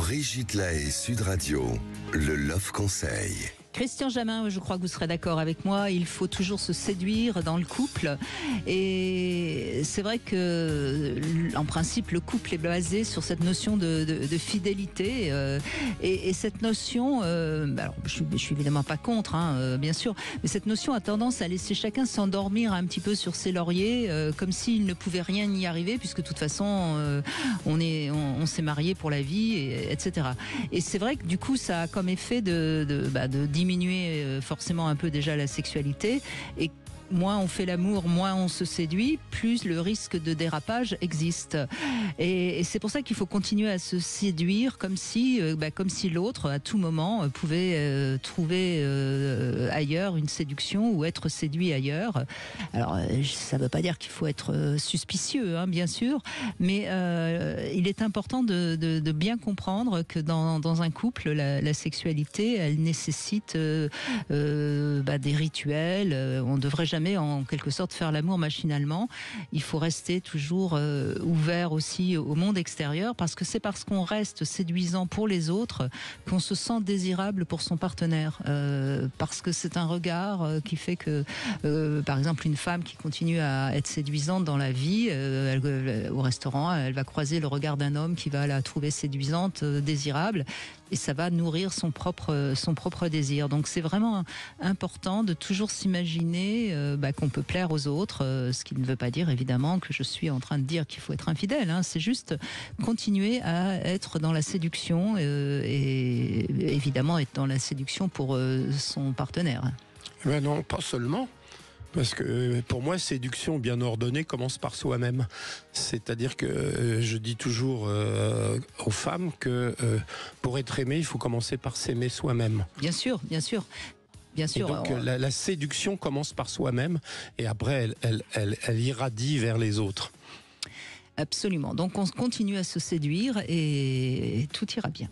Brigitte Lahaie, Sud Radio, le Love Conseil. Christian Jamin, je crois que vous serez d'accord avec moi, il faut toujours se séduire dans le couple. Et c'est vrai que, en principe, le couple est basé sur cette notion de fidélité. Et cette notion, alors, je suis évidemment pas contre, bien sûr, mais cette notion a tendance à laisser chacun s'endormir un petit peu sur ses lauriers, comme s'il ne pouvait rien y arriver, puisque de toute façon, on s'est marié pour la vie, etc. Et c'est vrai que du coup, ça a comme effet de diminuer forcément un peu déjà la sexualité, et moins on fait l'amour, moins on se séduit, plus le risque de dérapage existe. Et c'est pour ça qu'il faut continuer à se séduire comme si l'autre, à tout moment, pouvait trouver ailleurs une séduction ou être séduit ailleurs. Alors, ça ne veut pas dire qu'il faut être suspicieux, bien sûr, mais il est important de bien comprendre que dans un couple, la sexualité, elle nécessite des rituels. On ne devrait jamais en quelque sorte faire l'amour machinalement. Il faut rester toujours ouvert aussi au monde extérieur, parce que c'est parce qu'on reste séduisant pour les autres qu'on se sent désirable pour son partenaire, parce que c'est un regard qui fait que par exemple une femme qui continue à être séduisante dans la vie, au restaurant, elle va croiser le regard d'un homme qui va la trouver séduisante, désirable, et ça va nourrir son propre désir. Donc c'est vraiment important de toujours s'imaginer qu'on peut plaire aux autres, ce qui ne veut pas dire évidemment que je suis en train de dire qu'il faut être infidèle, c'est juste continuer à être dans la séduction, et évidemment être dans la séduction pour son partenaire. Ben non, pas seulement. Parce que pour moi, séduction bien ordonnée commence par soi-même. C'est-à-dire que je dis toujours aux femmes que pour être aimé, il faut commencer par s'aimer soi-même. Bien sûr, bien sûr. Bien sûr. Et donc la séduction commence par soi-même, et après elle irradie vers les autres. Absolument. Donc on continue à se séduire et tout ira bien.